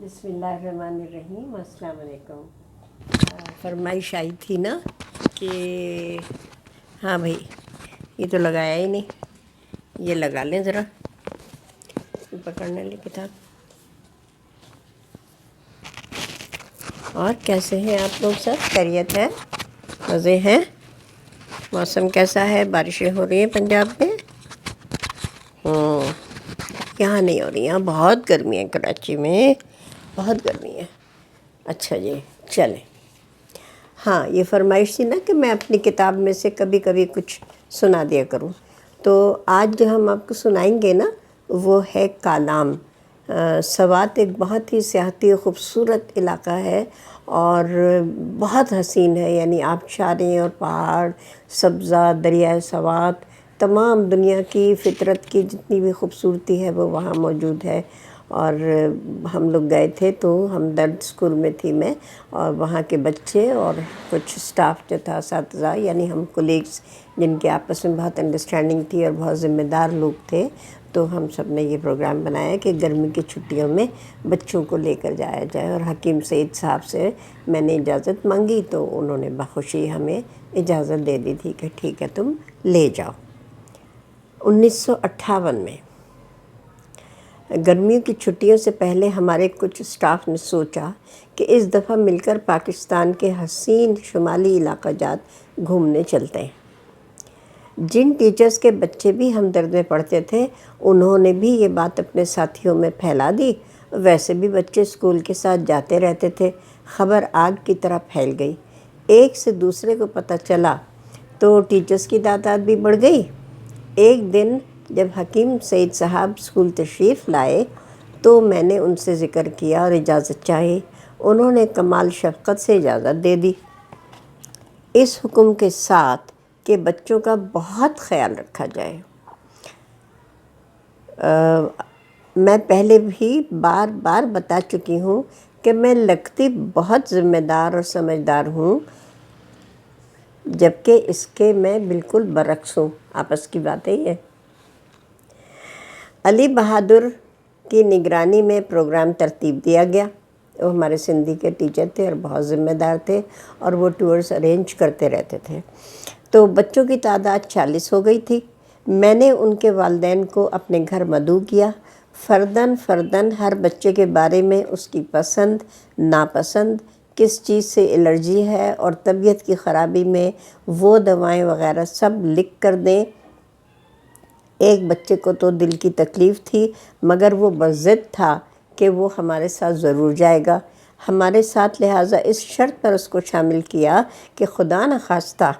بسم اللہ الرحمن الرحیم، السلام علیکم۔ فرمائش آئی تھی نا کہ ہاں بھائی یہ تو لگایا ہی نہیں، یہ لگا لیں ذرا، پکڑنے لی کتاب۔ اور کیسے ہیں آپ لوگ؟ سب خیریت ہے؟ مزے ہیں؟ موسم کیسا ہے؟ بارشیں ہو رہی ہیں پنجاب میں؟ یہاں نہیں ہو رہی، یہاں بہت گرمی ہے، کراچی میں بہت گرمی ہے۔ اچھا جی، چلیں۔ ہاں یہ فرمائش تھی نا کہ میں اپنی کتاب میں سے کبھی کبھی کچھ سنا دیا کروں، تو آج جو ہم آپ کو سنائیں گے نا وہ ہے کالام۔ سوات ایک بہت ہی سیاحتی خوبصورت علاقہ ہے اور بہت حسین ہے، یعنی آبشاریں اور پہاڑ، سبزہ، دریائے سوات، تمام دنیا کی فطرت کی جتنی بھی خوبصورتی ہے وہ وہاں موجود ہے۔ اور ہم لوگ گئے تھے تو ہمدرد اسکول میں تھی میں، اور وہاں کے بچے اور کچھ اسٹاف جو تھا، اساتذہ، یعنی ہم کولیگس جن کے آپس میں بہت انڈرسٹینڈنگ تھی اور بہت ذمہ دار لوگ تھے، تو ہم سب نے یہ پروگرام بنایا کہ گرمی کی چھٹیوں میں بچوں کو لے کر جایا جائے، اور حکیم سعید صاحب سے میں نے اجازت مانگی تو انہوں نے بخوشی ہمیں اجازت دے دی تھی کہ ٹھیک ہے تم لے جاؤ۔ 1958 میں گرمیوں کی چھٹیوں سے پہلے ہمارے کچھ اسٹاف نے سوچا کہ اس دفعہ مل کر پاکستان کے حسین شمالی علاقہ جات گھومنے چلتے ہیں۔ جن ٹیچرز کے بچے بھی ہمدرد میں پڑھتے تھے انہوں نے بھی یہ بات اپنے ساتھیوں میں پھیلا دی، ویسے بھی بچے اسکول کے ساتھ جاتے رہتے تھے۔ خبر آگ کی طرح پھیل گئی، ایک سے دوسرے کو پتہ چلا تو ٹیچرز کی تعداد بھی بڑھ گئی۔ ایک دن جب حکیم سعید صاحب اسکول تشریف لائے تو میں نے ان سے ذکر کیا اور اجازت چاہی، انہوں نے کمال شفقت سے اجازت دے دی، اس حکم کے ساتھ کہ بچوں کا بہت خیال رکھا جائے۔ میں پہلے بھی بار بار بتا چکی ہوں کہ میں لگتی بہت ذمہ دار اور سمجھدار ہوں، جبکہ اس کے میں بالکل برعکس ہوں۔ آپس کی بات ہے یہ۔ علی بہادر کی نگرانی میں پروگرام ترتیب دیا گیا، وہ ہمارے سندھی کے ٹیچر تھے اور بہت ذمہ دار تھے، اور وہ ٹورز ارینج کرتے رہتے تھے۔ تو بچوں کی تعداد 40 ہو گئی تھی۔ میں نے ان کے والدین کو اپنے گھر مدعو کیا، فرداً فرداً ہر بچے کے بارے میں اس کی پسند، ناپسند، کس چیز سے الرجی ہے اور طبیعت کی خرابی میں وہ دوائیں وغیرہ سب لکھ کر دیں۔ ایک بچے کو تو دل کی تکلیف تھی مگر وہ بضد تھا کہ وہ ہمارے ساتھ ضرور جائے گا ہمارے ساتھ، لہٰذا اس شرط پر اس کو شامل کیا کہ خدا نخواستہ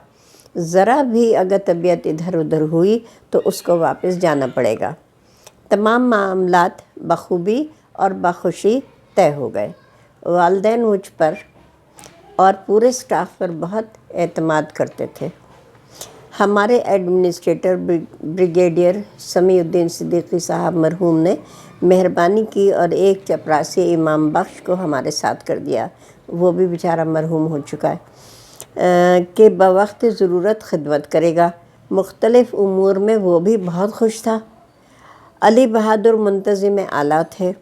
ذرا بھی اگر طبیعت ادھر ادھر ہوئی تو اس کو واپس جانا پڑے گا۔ تمام معاملات بخوبی اور بخوشی طے ہو گئے۔ والدین مجھ پر اور پورے اسٹاف پر بہت اعتماد کرتے تھے۔ ہمارے ایڈمنسٹریٹر بریگیڈیئر سمیع الدین صدیقی صاحب مرحوم نے مہربانی کی اور ایک چپراسی امام بخش کو ہمارے ساتھ کر دیا، وہ بھی بیچارہ مرحوم ہو چکا ہے، کہ بوقت ضرورت خدمت کرے گا۔ مختلف امور میں وہ بھی بہت خوش تھا۔ علی بہادر منتظم اعلیٰ تھے،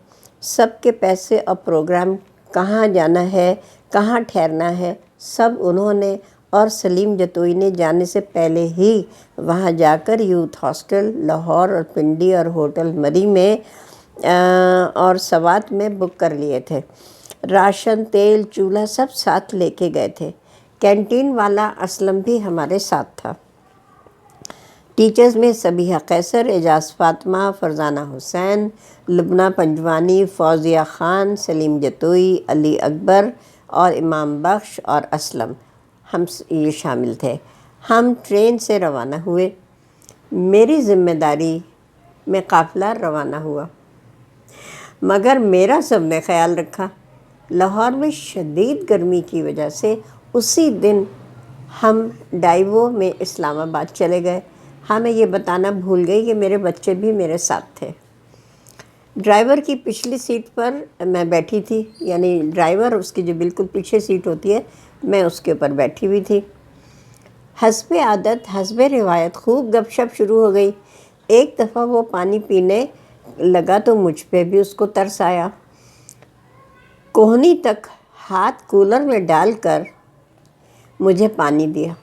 سب کے پیسے اور پروگرام، کہاں جانا ہے، کہاں ٹھہرنا ہے، سب انہوں نے، اور سلیم جتوئی نے جانے سے پہلے ہی وہاں جا کر یوتھ ہاسٹل لاہور اور پنڈی اور ہوٹل مری میں اور سوات میں بک کر لیے تھے۔ راشن، تیل، چولہا سب ساتھ لے کے گئے تھے۔ کینٹین والا اسلم بھی ہمارے ساتھ تھا۔ ٹیچرز میں سبیحہ قیصر، اعجاز فاطمہ، فرزانہ حسین، لبنہ پنجوانی، فوزیہ خان، سلیم جتوئی، علی اکبر اور امام بخش اور اسلم، ہم یہ شامل تھے۔ ہم ٹرین سے روانہ ہوئے۔ میری ذمہ داری میں قافلہ روانہ ہوا، مگر میرا سب نے خیال رکھا۔ لاہور میں شدید گرمی کی وجہ سے اسی دن ہم ڈائیوو میں اسلام آباد چلے گئے۔ ہاں میں یہ بتانا بھول گئی کہ میرے بچے بھی میرے ساتھ تھے۔ ڈرائیور کی پچھلی سیٹ پر میں بیٹھی تھی، یعنی ڈرائیور اس کی جو بالکل پیچھے سیٹ ہوتی ہے میں اس کے اوپر بیٹھی ہوئی تھی۔ حسب عادت، حسب روایت خوب گپ شپ شروع ہو گئی۔ ایک دفعہ وہ پانی پینے لگا تو مجھ پہ بھی اس کو ترس آیا۔ कोहनी तक हाथ कूलर में डालकर मुझे पानी दिया।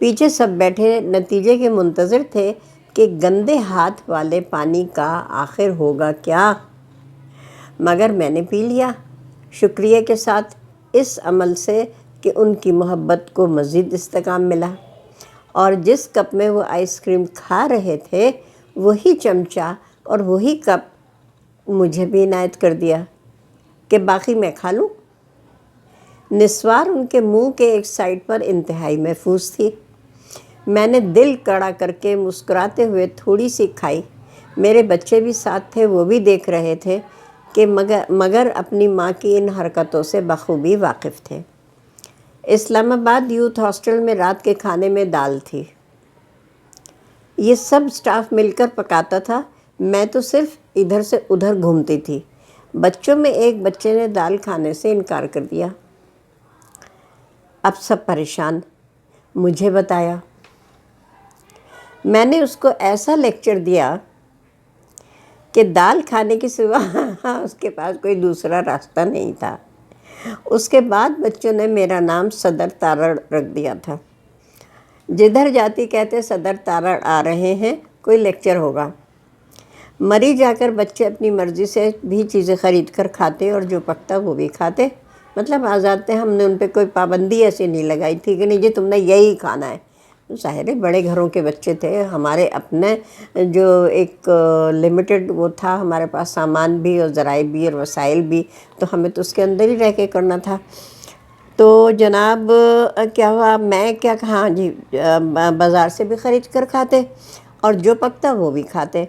पीछे सब बैठे नतीजे के मुंतज़िर थे कि गंदे हाथ वाले पानी का आखिर होगा क्या, मगर मैंने पी लिया शुक्रिया के साथ, इस अमल से कि उनकी मोहब्बत को मज़ीद इस्तेकाम मिला। और जिस कप में वो आइसक्रीम खा रहे थे वही चमचा और वही कप मुझे भी इनायत कर दिया कि बाकी मैं खा लूँ। निस्वार उनके मुंह के एक साइड पर इंतहाई महफूज थी। मैंने दिल कड़ा करके मुस्कुराते हुए थोड़ी सी खाई। मेरे बच्चे भी साथ थे, वो भी देख रहे थे कि मगर अपनी माँ की इन हरकतों से बखूबी वाकिफ़ थे। इस्लामाबाद यूथ हॉस्टल में रात के खाने में दाल थी। ये सब स्टाफ मिलकर पकाता था, मैं तो सिर्फ इधर से उधर घूमती थी। बच्चों में एक बच्चे ने दाल खाने से इनकार कर दिया। अब सब परेशान। मुझे बताया। मैंने उसको ऐसा लेक्चर दिया कि दाल खाने के सिवा उसके पास कोई दूसरा रास्ता नहीं था। उसके बाद बच्चों ने मेरा नाम सदर तारड़ रख दिया था। जिधर जाती कहते सदर तारड़ आ रहे हैं, कोई लेक्चर होगा। मरी जाकर बच्चे अपनी मर्ज़ी से भी चीज़ें ख़रीद कर खाते और जो पकता वो भी खाते, मतलब आज़ाद थे। हमने उन पर कोई पाबंदी ऐसी नहीं लगाई थी कि नहीं जी तुमने यही खाना है। ज़ाहिर है बड़े घरों के बच्चे थे, हमारे अपने जो एक लिमिटेड वो था, हमारे पास सामान भी और ज़राए भी और वसाइल भी, तो हमें तो उसके अंदर ही रह के करना था। तो जनाब क्या हुआ, मैं क्या कहा, हाँ जी बाज़ार से भी ख़रीद कर खाते और जो पकता वो भी खाते।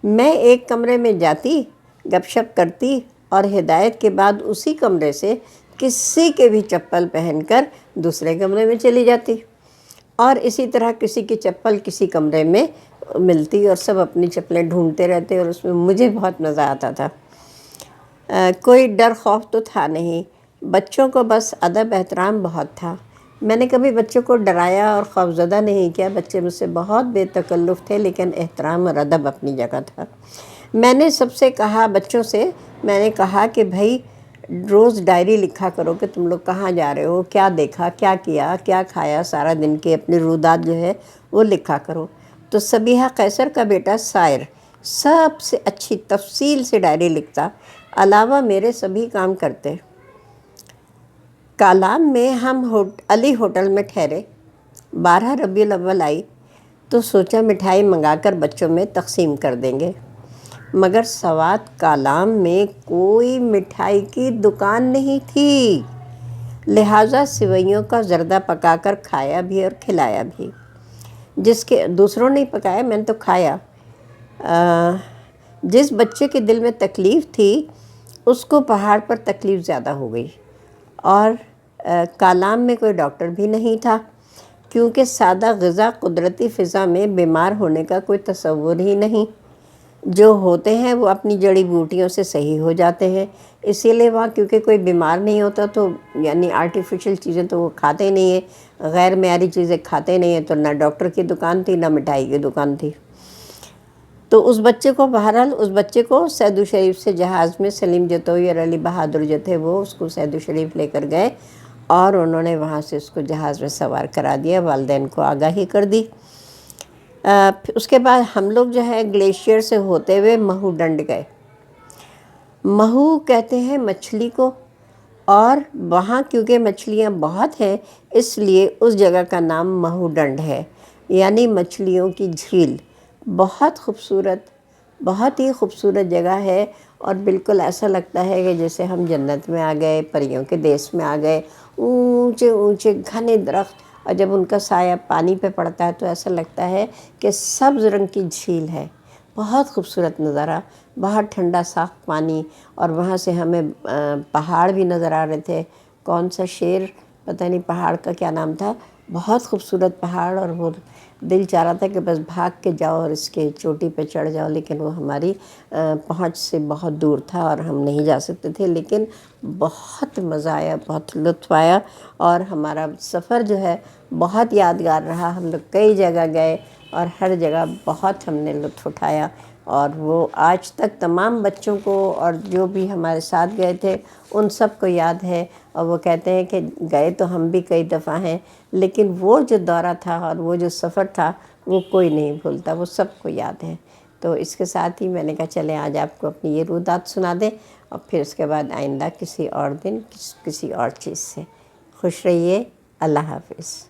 मैं एक कमरे में जाती, गपशप करती और हिदायत के बाद उसी कमरे से किसी के भी चप्पल पहनकर दूसरे कमरे में चली जाती और इसी तरह किसी की चप्पल किसी कमरे में मिलती और सब अपनी चप्पलें ढूंढते रहते और उसमें मुझे बहुत मज़ा आता था। कोई डर खौफ तो था नहीं, बच्चों को बस अदब एहतराम बहुत था। मैंने कभी बच्चों को डराया और खौफज़दा नहीं किया। बच्चे मुझसे बहुत बेतकल्लुफ़ थे, लेकिन एहतराम और अदब अपनी जगह था। मैंने सबसे कहा, बच्चों से मैंने कहा कि भाई रोज़ डायरी लिखा करो कि तुम लोग कहाँ जा रहे हो, क्या देखा, क्या किया, क्या खाया, सारा दिन की अपनी रुदात जो है वो लिखा करो। तो सबीहा कैसर का बेटा सायर सबसे अच्छी तफसील से डायरी लिखता, अलावा मेरे सभी काम करते। कालाम में हम अली होटल में ठहरे। 12 रबीउल अव्वल आई तो सोचा मिठाई मंगाकर बच्चों में तकसीम कर देंगे, मगर सवात कालाम में कोई मिठाई की दुकान नहीं थी। लिहाजा सिवैयों का जर्दा पकाकर खाया भी और खिलाया भी। जिसके दूसरों ने पकाया, मैंने तो खाया। जिस बच्चे के दिल में तकलीफ़ थी उसको पहाड़ पर तकलीफ़ ज़्यादा हो गई। और कालाम में कोई डॉक्टर भी नहीं था, क्योंकि सादा ग़िज़ा कुदरती फ़िज़ा में बीमार होने का कोई तसव्वुर ही नहीं। जो होते हैं वो अपनी जड़ी बूटियों से सही हो जाते हैं। इसीलिए वहाँ क्योंकि कोई बीमार नहीं होता तो यानी आर्टिफिशियल चीज़ें तो वो खाते नहीं है, गैर मेयारी चीज़ें खाते नहीं हैं। तो ना डॉक्टर की दुकान थी ना मिठाई की दुकान थी। तो उस बच्चे को बहरहाल उस बच्चे को सैदू शरीफ से जहाज़ में सलीम जतोई और अली बहादुर जो थे वो उसको सैदू शरीफ लेकर गए और उन्होंने वहाँ से उसको जहाज़ में सवार करा दिया, वालिदैन को आगाही कर दी। उसके बाद हम लोग जो है ग्लेशियर से होते हुए महू डंड गए। महू कहते हैं मछली को, और वहाँ क्योंकि मछलियाँ बहुत हैं इसलिए उस जगह का नाम महू डंड है, यानी मछलियों की झील। बहुत खूबसूरत, बहुत ही खूबसूरत जगह है और बिल्कुल ऐसा लगता है कि जैसे हम जन्नत में आ गए, परियों के देश में आ गए। ऊंचे ऊंचे घने दरख्त और जब उनका साया पानी पे पड़ता है तो ऐसा लगता है कि सब्ज़ रंग की झील है। बहुत खूबसूरत नज़ारा, बहुत ठंडा साफ़ पानी, और वहाँ से हमें पहाड़ भी नज़र आ रहे थे। कौन सा शेर पता नहीं पहाड़ का क्या नाम था, बहुत खूबसूरत पहाड़, और वो दिल चाह रहा था कि बस भाग के जाओ और इसके चोटी पे चढ़ जाओ, लेकिन वो हमारी पहुंच से बहुत दूर था और हम नहीं जा सकते थे। लेकिन बहुत मज़ा आया, बहुत लुत्फ़ आया और हमारा सफ़र जो है बहुत यादगार रहा। हम लोग कई जगह गए और हर जगह बहुत हमने लुत्फ़ उठाया। اور وہ آج تک تمام بچوں کو اور جو بھی ہمارے ساتھ گئے تھے ان سب کو یاد ہے، اور وہ کہتے ہیں کہ گئے تو ہم بھی کئی دفعہ ہیں، لیکن وہ جو دورہ تھا اور وہ جو سفر تھا وہ کوئی نہیں بھولتا، وہ سب کو یاد ہے۔ تو اس کے ساتھ ہی میں نے کہا چلیں آج آپ کو اپنی یہ رودات سنا دیں، اور پھر اس کے بعد آئندہ کسی اور دن کسی اور چیز سے۔ خوش رہیے، اللہ حافظ۔